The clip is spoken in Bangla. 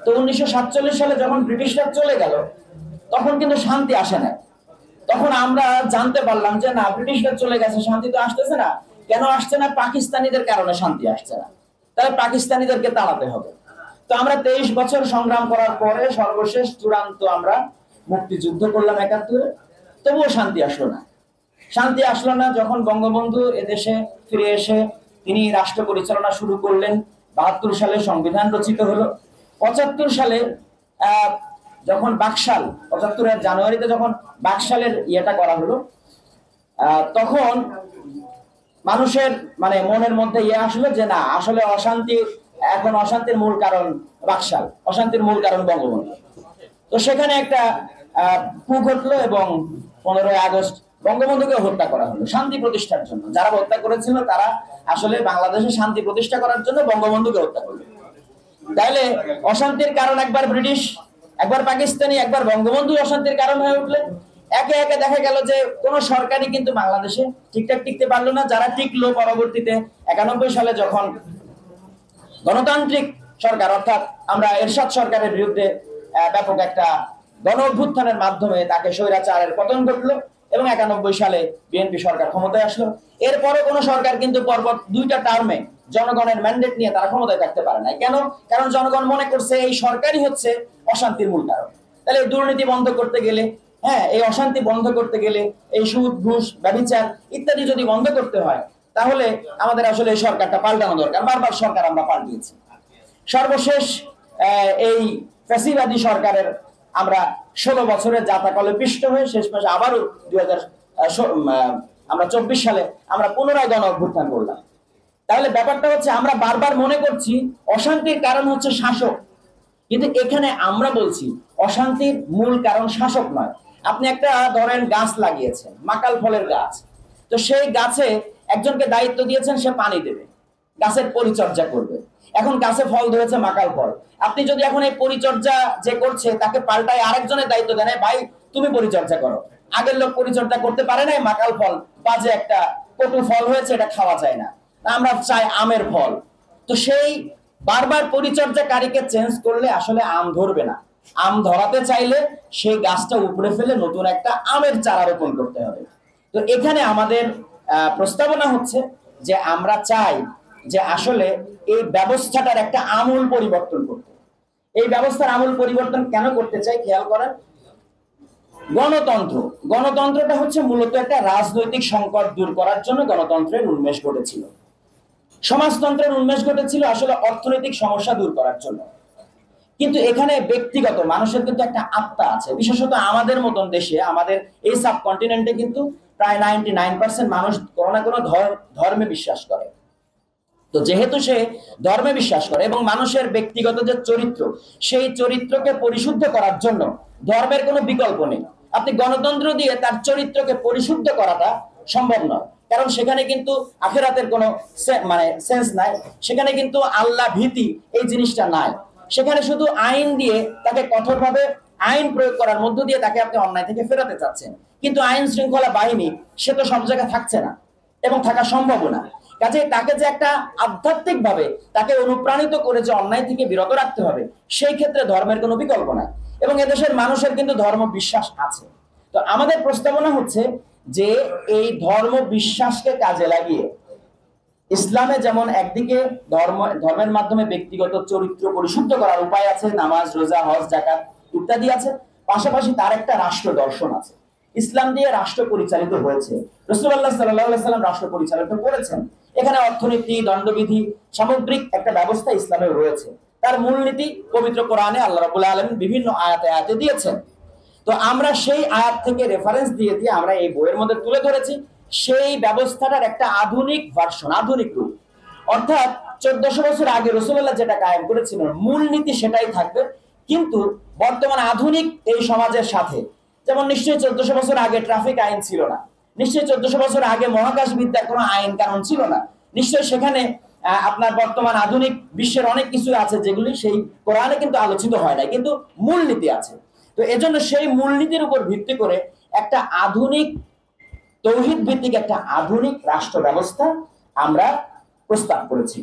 তো 1947 সালে যখন ব্রিটিশরা চলে গেল তখন কিন্তু শান্তি আসে না। তখন আমরা জানতে পারলাম যে না, ব্রিটিশরা চলে গেছে, শান্তি তো আসতেছে না। কেন আসছে না? পাকিস্তানিদের কারণে শান্তি আসছে না, তাহলে পাকিস্তানিদেরকে তাড়াতে হবে। তো আমরা 23 বছর সংগ্রাম করার পরে সর্বশেষ চূড়ান্ত আমরা মুক্তিযুদ্ধ করলাম 71-এ, তবুও শান্তি আসলো না। শান্তি আসলো না যখন বঙ্গবন্ধু এদেশে ফিরে এসে তিনি রাষ্ট্র পরিচালনা শুরু করলেন। 72 সালে সংবিধান রচিত হলো। 75 সালে যখন বাকশাল, 75-এর জানুয়ারিতে যখন বাকশালের ইয়েটা করা হলো, তখন মানুষের মানে মনের মধ্যে ইয়ে আসলো যে না, আসলে অশান্তি, এখন অশান্তির মূল কারণ বাকশাল, অশান্তির মূল কারণ বঙ্গবন্ধু। তো সেখানে একটা কূ ঘটলো এবং 15ই আগস্ট বঙ্গবন্ধুকে হত্যা করা হলো শান্তি প্রতিষ্ঠার জন্য। যারা হত্যা করেছিল তারা আসলে বাংলাদেশে শান্তি প্রতিষ্ঠা করার জন্য বঙ্গবন্ধুকে হত্যা করলো। তাহলে অশান্তির কারণ একবার ব্রিটিশ, একবার পাকিস্তানি, একবার বঙ্গবন্ধু অশান্তির কারণ হয়ে উঠলেন। একে একে দেখা গেল যে কোন সরকারই কিন্তু বাংলাদেশে ঠিকঠাক টিকতে পারলো না। যারা টিকলো পরবর্তীতে 91 সালে যখন গণতান্ত্রিক সরকার, অর্থাৎ আমরা এরশাদ সরকারের বিরুদ্ধে ব্যাপক একটা গণ অভ্যুত্থানের মাধ্যমে তাকে স্বৈরাচারের পতন ঘটলো এবং 91 সালে বিএনপি সরকার ক্ষমতায় আসলো। এরপরও কোন সরকার কিন্তু পরপর 2টা টার্মে জনগণের ম্যান্ডেট নিয়ে তারা ক্ষমতায় থাকতে পারে না। কেন? কারণ জনগণ মনে করছে এই সরকারই হচ্ছে অশান্তির মূল কারণ। তাহলে এই দুর্নীতি বন্ধ করতে গেলে, এই অশান্তি বন্ধ করতে গেলে, এই সুদ ঘুষ ব্যভিচার ইত্যাদি যদি বন্ধ করতে হয়, তাহলে আমাদের আসলে এই সরকারটা পাল্টানো দরকার। বারবার সরকার আমরা পাল্টিয়েছি। সর্বশেষ এই ফ্যাসিবাদী সরকারের আমরা 16 বছরের যাতাকলে পিষ্ট হয়ে শেষ মাসে আবারও 2024 সালে আমরা পুনরায় গণ অভ্যুত্থান করলাম। তাহলে ব্যাপারটা হচ্ছে আমরা বারবার মনে করছি অশান্তির কারণ হচ্ছে শাসক, কিন্তু এখানে আমরা বলছি অশান্তির মূল কারণ শাসক নয়। আপনি একটা ধরেন গাছ লাগিয়েছেন, মাকাল ফলের গাছ, তো সেই গাছে একজনকে দায়িত্ব দিয়েছেন, সে পানি দেবে, গাছের পরিচর্যা করবে। এখন গাছে ফল ধরেছে মাকাল ফল, আপনি যদি এখন এই পরিচর্যা যে করছে তাকে পাল্টায় আরেকজনের দায়িত্ব দেন, ভাই তুমি পরিচর্যা করো, আগের লোক পরিচর্যা করতে পারে নাই, মাকাল ফল বাজে একটা কটু ফল হয়েছে, এটা খাওয়া যায় না, আমরা চাই আমের ফল। তো সেই বারবার পরিচর্যাকারীকে চেঞ্জ করলে আসলে আম ধরবে না। আম ধরাতে চাইলে সেই গাছটা উপড়ে ফেলে নতুন একটা আমের চারা রোপণ করতে হবে। তো এখানে আমাদের প্রস্তাবনা হচ্ছে যে আমরা চাই যে আসলে এই ব্যবস্থাটার একটা আমূল পরিবর্তন করতে। এই ব্যবস্থার আমূল পরিবর্তন কেন করতে চাই খেয়াল করেন। গণতন্ত্রটা হচ্ছে মূলত একটা রাজনৈতিক সংকট দূর করার জন্য গণতন্ত্রের উন্মেষ ঘটেছিল। সমাজতন্ত্রের উন্মেষ ঘটেছিল আসলে অর্থনৈতিক সমস্যা দূর করার জন্য। কিন্তু এখানে ব্যক্তিগত মানুষের কিন্তু একটা আত্মা আছে, বিশেষত আমাদের মতন দেশে, আমাদের এই সাবকন্টিনেন্টে কিন্তু প্রায় 99% মানুষ কোনো না কোনো ধর্মে বিশ্বাস করে। তো যেহেতু সে ধর্মে বিশ্বাস করে এবং মানুষের ব্যক্তিগত যে চরিত্র, সেই চরিত্রকে পরিশুদ্ধ করার জন্য ধর্মের কোনো বিকল্প নেই। আপনি গণতন্ত্র দিয়ে তার চরিত্রকে পরিশুদ্ধ করাটা সম্ভব নয়, কারণ সেখানে কিন্তু আখিরাতের কোনো সেন্স নাই, সেখানে কিন্তু আল্লাহ ভীতি এই জিনিসটা নাই। সেখানে শুধু আইন দিয়ে তাকে কঠোরভাবে আইন প্রয়োগ করার মধ্য দিয়ে তাকে আপনি অন্যায় থেকে ফেরাতে চাচ্ছেন, কিন্তু আইন শৃঙ্খলা বাহিনী সে তো সব জায়গায় থাকছে না এবং থাকা সম্ভব না। কাজে তাকে যে একটা আধ্যাত্মিক ভাবে তাকে অনুপ্রাণিত করে যে অন্যায় থেকে বিরত রাখতে হবে, সেই ক্ষেত্রে ধর্মের কোনো বিকল্প নাই এবং এদেশের মানুষের কিন্তু ধর্ম বিশ্বাস আছে। তো আমাদের প্রস্তাবনা হচ্ছে যে এই ধর্ম বিশ্বাসকে কাজে লাগিয়ে ইসলামে যেমন একদিকে ধর্মের মাধ্যমে ব্যক্তিগত চরিত্র পরিশুদ্ধ করার উপায় আছে, নামাজ, রোজা, হজ, যাকাত ইত্যাদি আছে, পাশাপাশি তার একটা রাষ্ট্র দর্শন আছে। ইসলাম দিয়ে রাষ্ট্র পরিচালিত হয়েছে, রাসূলুল্লাহ সাল্লাল্লাহু আলাইহি ওয়াসাল্লাম রাষ্ট্র পরিচালিত করেছেন। এখানে অর্থনীতি, দণ্ডবিধি, সামগ্রিক একটা ব্যবস্থা ইসলামে রয়েছে। তার মূলনীতি পবিত্র কোরআনে আল্লাহ রাব্বুল আলামিন বিভিন্ন আয়াতে দিয়েছেন। তো আমরা সেই আয়াত থেকে রেফারেন্স দিয়ে আমরা এই বইয়ের মধ্যে তুলে ধরেছি সেই ব্যবস্থাটার একটা আধুনিক ভার্সন, আধুনিক রূপ। অর্থাৎ 1400 বছর আগে রাসূলুল্লাহ যেটা কায়েম করেছিলেন মূলনীতি সেটাই থাকবে, কিন্তু বর্তমান আধুনিক এই সমাজের সাথে, যেমন নিশ্চয়ই 1400 বছর আগে ট্রাফিক আইন ছিল না, নিশ্চয়ই 1400 বছর আগে মহাকাশ বিদ্যার কোনো আইন কানুন ছিল না, নিশ্চয়ই সেখানে আপনার বর্তমান আধুনিক বিশ্বের অনেক কিছু আছে যেগুলি সেই কোরআনে কিন্তু আলোচিত হয় না, কিন্তু মূলনীতি আছে। তো এজন্য সেই মূলনীতির উপর ভিত্তি করে একটা আধুনিক তৌহিদ ভিত্তিক একটা আধুনিক রাষ্ট্র ব্যবস্থা আমরা প্রস্তাব করেছি।